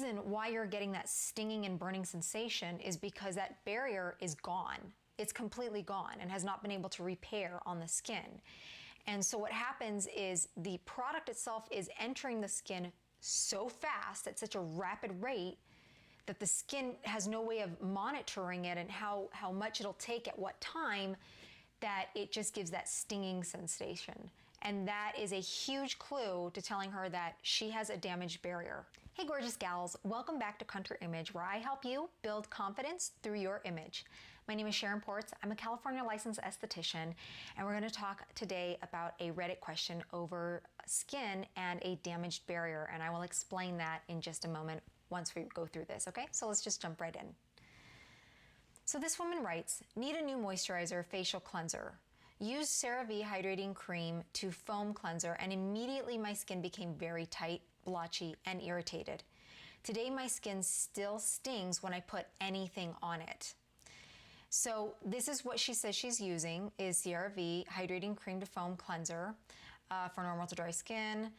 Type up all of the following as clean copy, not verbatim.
reason why you're getting that stinging and burning sensation is because that barrier is gone. It's completely gone and has not been able to repair on the skin. And so what happens is the product itself is entering the skin so fast at such a rapid rate that the skin has no way of monitoring it and how much it'll take at what time, that it just gives that stinging sensation. And that is a huge clue to telling her that she has a damaged barrier. Hey gorgeous gals, welcome back to Country Image, where I help you build confidence through your image. My name is Sharon Ports. I'm a California licensed esthetician, and we're going to talk today about a Reddit question over skin and a damaged barrier, and I will explain that in just a moment once we go through this, okay? So let's just jump right in. So this woman writes, need a new moisturizer facial cleanser. Used CeraVe hydrating cream to foam cleanser, and immediately my skin became very tight, blotchy, and irritated. Today my skin still stings when I put anything on it. So this is what she says she's using, is CeraVe hydrating cream to foam cleanser for normal to dry skin.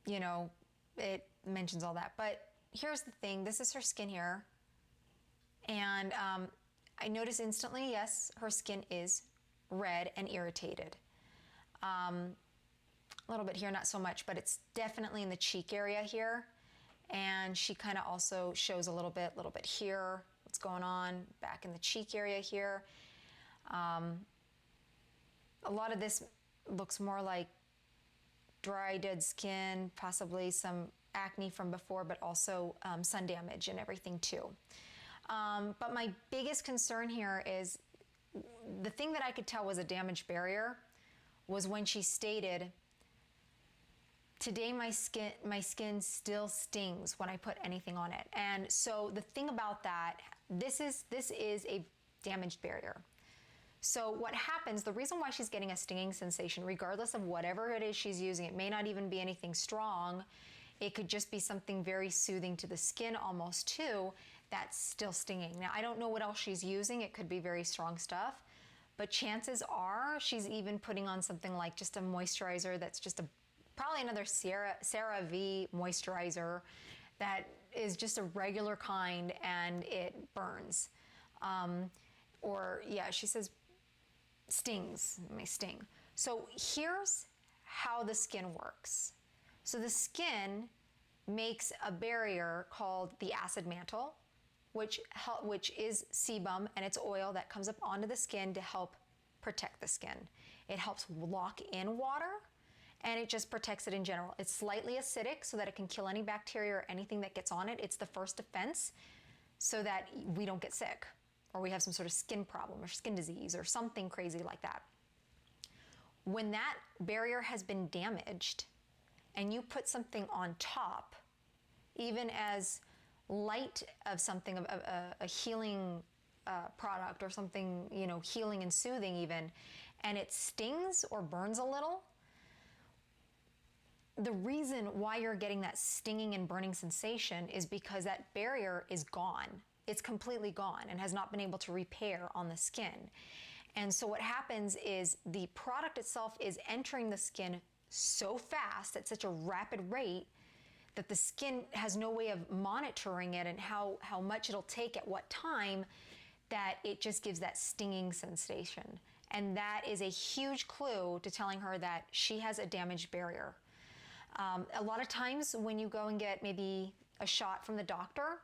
You know, it mentions all that, but here's the thing, this is her skin here. And I notice instantly, yes, her skin is red and irritated. A little bit here, not so much, but it's definitely in the cheek area here. And she kind of also shows a little bit here, what's going on back in the cheek area here. A lot of this looks more like dry, dead skin, possibly some acne from before, but also sun damage and everything too. But my biggest concern here is the thing that I could tell was a damaged barrier was when she stated, today my skin still stings when I put anything on it. And so the thing about that, this is a damaged barrier. So what happens, the reason why she's getting a stinging sensation, regardless of whatever it is she's using, it may not even be anything strong, it could just be something very soothing to the skin almost too, that's still stinging. Now, I don't know what else she's using. It could be very strong stuff, but chances are she's even putting on something like just a moisturizer that's just probably another CeraVe moisturizer that is just a regular kind and it burns. Or yeah, she says stings, it may sting. So here's how the skin works. So the skin makes a barrier called the acid mantle, which is sebum, and it's oil that comes up onto the skin to help protect the skin. It helps lock in water, and it just protects it in general. It's slightly acidic so that it can kill any bacteria or anything that gets on it. It's the first defense so that we don't get sick or we have some sort of skin problem or skin disease or something crazy like that. When that barrier has been damaged and you put something on top, even as light of something, a healing product or something, you know, healing and soothing even, and it stings or burns a little, the reason why you're getting that stinging and burning sensation is because that barrier is gone. It's completely gone and has not been able to repair on the skin. And so what happens is the product itself is entering the skin so fast at such a rapid rate that the skin has no way of monitoring it and how much it'll take at what time, that it just gives that stinging sensation. And that is a huge clue to telling her that she has a damaged barrier. A lot of times when you go and get maybe a shot from the doctor,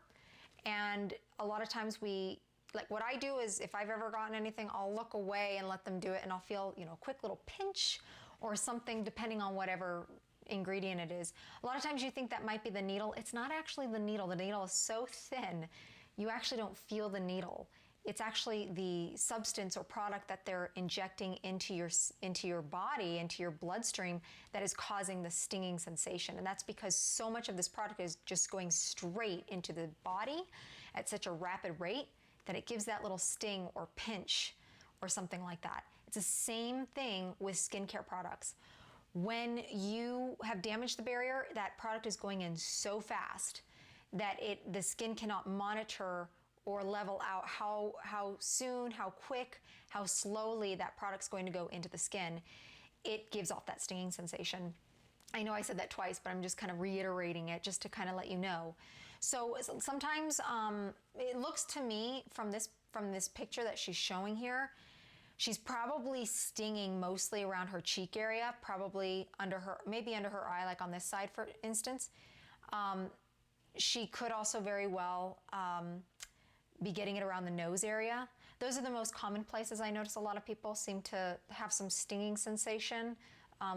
and a lot of times like what I do is if I've ever gotten anything, I'll look away and let them do it, and I'll feel, you know, a quick little pinch or something depending on whatever ingredient it is. A lot of times you think that might be the needle. It's not actually the needle. The needle is so thin, you actually don't feel the needle. It's actually the substance or product that they're injecting into your body, into your bloodstream, that is causing the stinging sensation. And that's because so much of this product is just going straight into the body at such a rapid rate that it gives that little sting or pinch or something like that. It's the same thing with skincare products. When you have damaged the barrier, that product is going in so fast that the skin cannot monitor or level out how soon, how quick, how slowly that product's going to go into the skin. It gives off that stinging sensation. I know I said that twice, but I'm just kind of reiterating it just to kind of let you know. So sometimes it looks to me from this picture that she's showing here, she's probably stinging mostly around her cheek area, probably under her, maybe under her eye, like on this side, for instance. She could also very well be getting it around the nose area. Those are the most common places I notice a lot of people seem to have some stinging sensation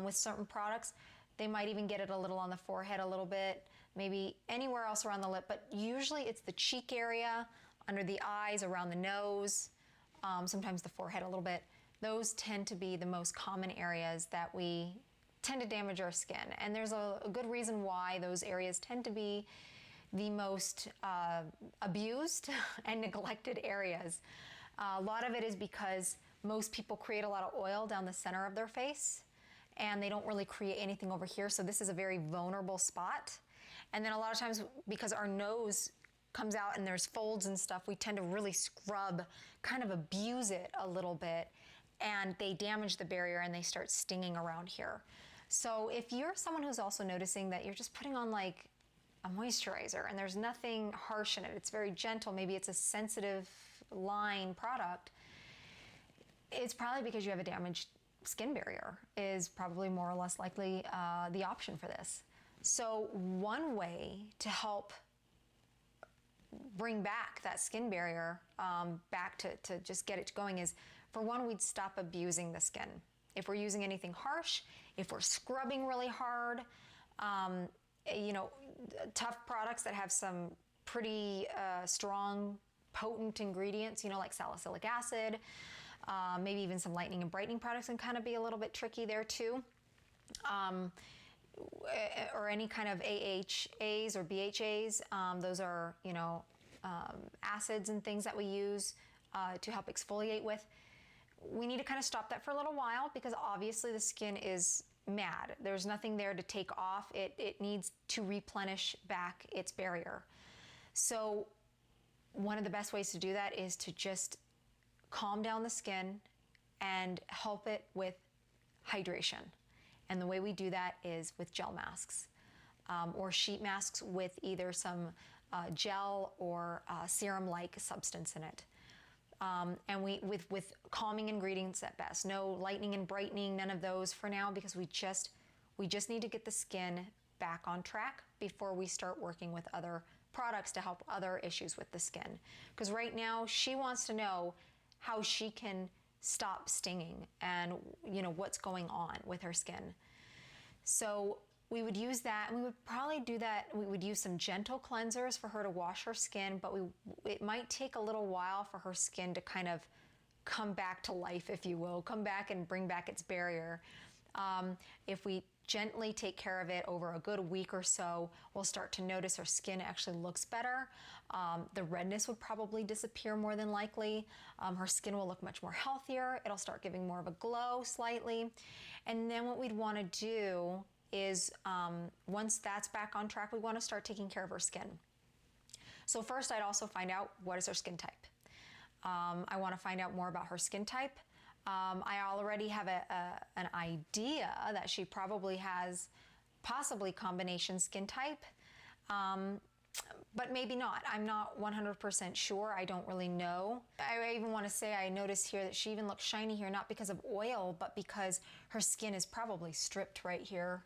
with certain products. They might even get it a little on the forehead a little bit, maybe anywhere else around the lip, but usually it's the cheek area, under the eyes, around the nose, sometimes the forehead a little bit. Those tend to be the most common areas that we tend to damage our skin. And there's a good reason why those areas tend to be the most abused and neglected areas. A lot of it is because most people create a lot of oil down the center of their face, and they don't really create anything over here. So this is a very vulnerable spot. And then a lot of times, because our nose comes out and there's folds and stuff, we tend to really scrub, kind of abuse it a little bit, and they damage the barrier and they start stinging around here. So if you're someone who's also noticing that you're just putting on like a moisturizer and there's nothing harsh in it, it's very gentle, maybe it's a sensitive line product, it's probably because you have a damaged skin barrier, is probably more or less likely the option for this. So one way to help bring back that skin barrier back to just get it going is, for one, we'd stop abusing the skin. If we're using anything harsh, if we're scrubbing really hard, you know, tough products that have some pretty strong, potent ingredients, you know, like salicylic acid, maybe even some lightening and brightening products can kind of be a little bit tricky there too. Or any kind of AHAs or BHAs, those are, you know, acids and things that we use to help exfoliate with. We need to kind of stop that for a little while because obviously the skin is mad. There's nothing there to take off. It needs to replenish back its barrier. So one of the best ways to do that is to just calm down the skin and help it with hydration. And the way we do that is with gel masks or sheet masks with either some gel or serum-like substance in it. And with calming ingredients at best. No lightening and brightening, none of those for now, because we just need to get the skin back on track before we start working with other products to help other issues with the skin. Because right now she wants to know how she can stop stinging and, you know, what's going on with her skin. So we would use that, and we would probably do that. We would use some gentle cleansers for her to wash her skin, but it might take a little while for her skin to kind of come back to life, if you will, come back and bring back its barrier. If we gently take care of it over a good week or so, we'll start to notice her skin actually looks better. The redness would probably disappear more than likely. Her skin will look much more healthier. It'll start giving more of a glow slightly. And then what we'd want to do is once that's back on track, we want to start taking care of her skin. So first, I'd also find out what is her skin type. I want to find out more about her skin type. I already have an idea that she probably has possibly combination skin type, but maybe not. I'm not 100% sure. I don't really know. I even want to say I notice here that she even looks shiny here, not because of oil, but because her skin is probably stripped right here.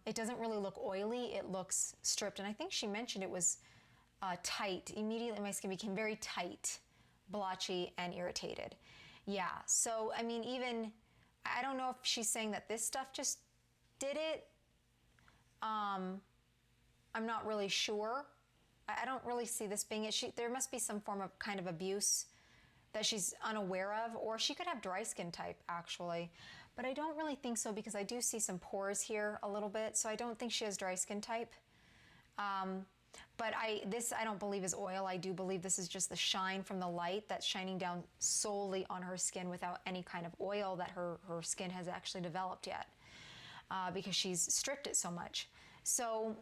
It doesn't really look oily. It looks stripped. And I think she mentioned it was tight. Immediately my skin became very tight, blotchy, and irritated. Yeah, so I mean, even, I don't know if she's saying that this stuff just did it. I'm not really sure. I don't really see this being it. There must be some form of kind of abuse that she's unaware of, or she could have dry skin type actually. But I don't really think so, because I do see some pores here a little bit, so I don't think she has dry skin type. But this I don't believe is oil. I do believe this is just the shine from the light that's shining down solely on her skin without any kind of oil that her skin has actually developed yet, because she's stripped it so much. So,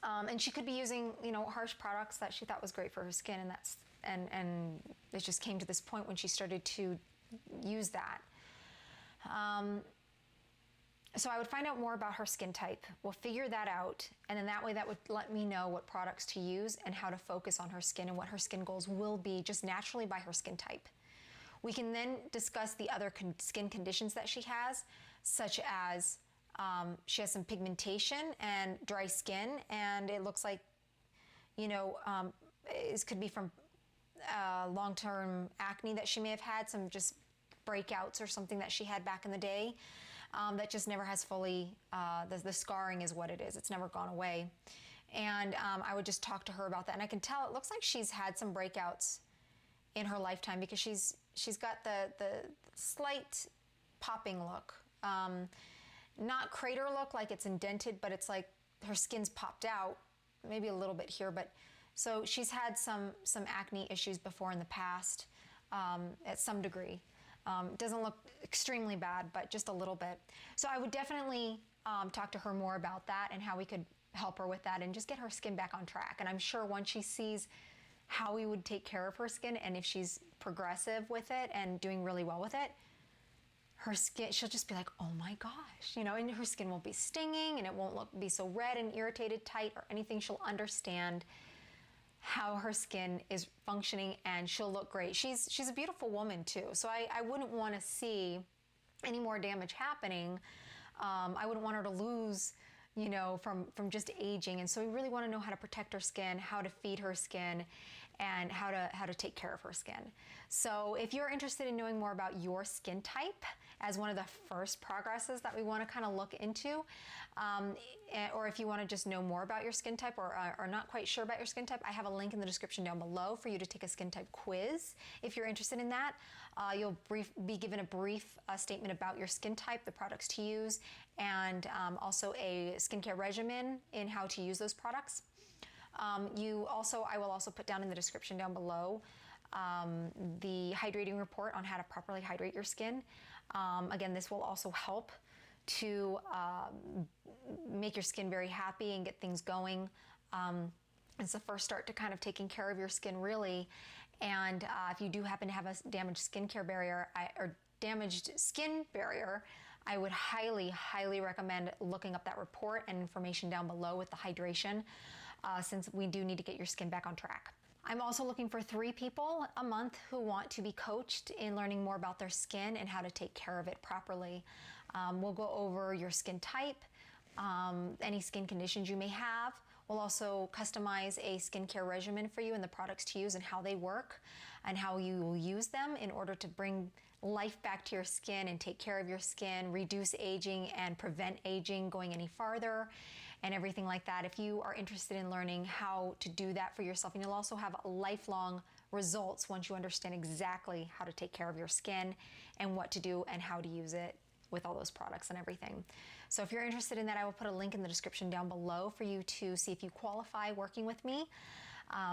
and she could be using, you know, harsh products that she thought was great for her skin, and it just came to this point when she started to use that. So I would find out more about her skin type. We'll figure that out. And then that way that would let me know what products to use and how to focus on her skin and what her skin goals will be just naturally by her skin type. We can then discuss the other skin conditions that she has, such as she has some pigmentation and dry skin, and it looks like, it could be from long-term acne that she may have had, some just breakouts or something that she had back in the day. That just never has fully, the scarring is what it is. It's never gone away. And I would just talk to her about that. And I can tell it looks like she's had some breakouts in her lifetime because she's got the slight popping look. Not crater look like it's indented, but it's like her skin's popped out, maybe a little bit here. But so she's had some acne issues before in the past at some degree. It doesn't look extremely bad, but just a little bit. So I would definitely talk to her more about that and how we could help her with that and just get her skin back on track. And I'm sure once she sees how we would take care of her skin and if she's progressive with it and doing really well with it, her skin, she'll just be like, oh my gosh, and her skin won't be stinging and it won't be so red and irritated, tight or anything. She'll understand how her skin is functioning and she'll look great. She's a beautiful woman too. So I wouldn't want to see any more damage happening. I wouldn't want her to lose, from just aging. And so we really want to know how to protect her skin, how to feed her skin, and how to take care of her skin. So if you're interested in knowing more about your skin type as one of the first progresses that we want to kind of look into, or if you want to just know more about your skin type or are not quite sure about your skin type, I have a link in the description down below for you to take a skin type quiz. If you're interested in that, you'll be given a brief statement about your skin type, the products to use, and also a skincare regimen in how to use those products. I will also put down in the description down below the hydrating report on how to properly hydrate your skin. Again, this will also help to make your skin very happy and get things going. It's the first start to kind of taking care of your skin, really. And if you do happen to have a damaged skincare barrier or damaged skin barrier, I would highly, highly recommend looking up that report and information down below with the hydration, since we do need to get your skin back on track. I'm also looking for 3 people a month who want to be coached in learning more about their skin and how to take care of it properly. We'll go over your skin type, any skin conditions you may have. We'll also customize a skincare regimen for you and the products to use and how they work and how you will use them in order to bring life back to your skin and take care of your skin, reduce aging and prevent aging going any farther and everything like that. If you are interested in learning how to do that for yourself, and you'll also have lifelong results once you understand exactly how to take care of your skin and what to do and how to use it with all those products and everything. So if you're interested in that, I will put a link in the description down below for you to see if you qualify working with me.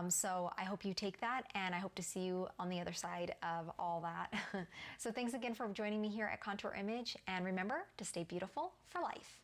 So I hope you take that, and I hope to see you on the other side of all that. So thanks again for joining me here at Contour Image, and remember to stay beautiful for life.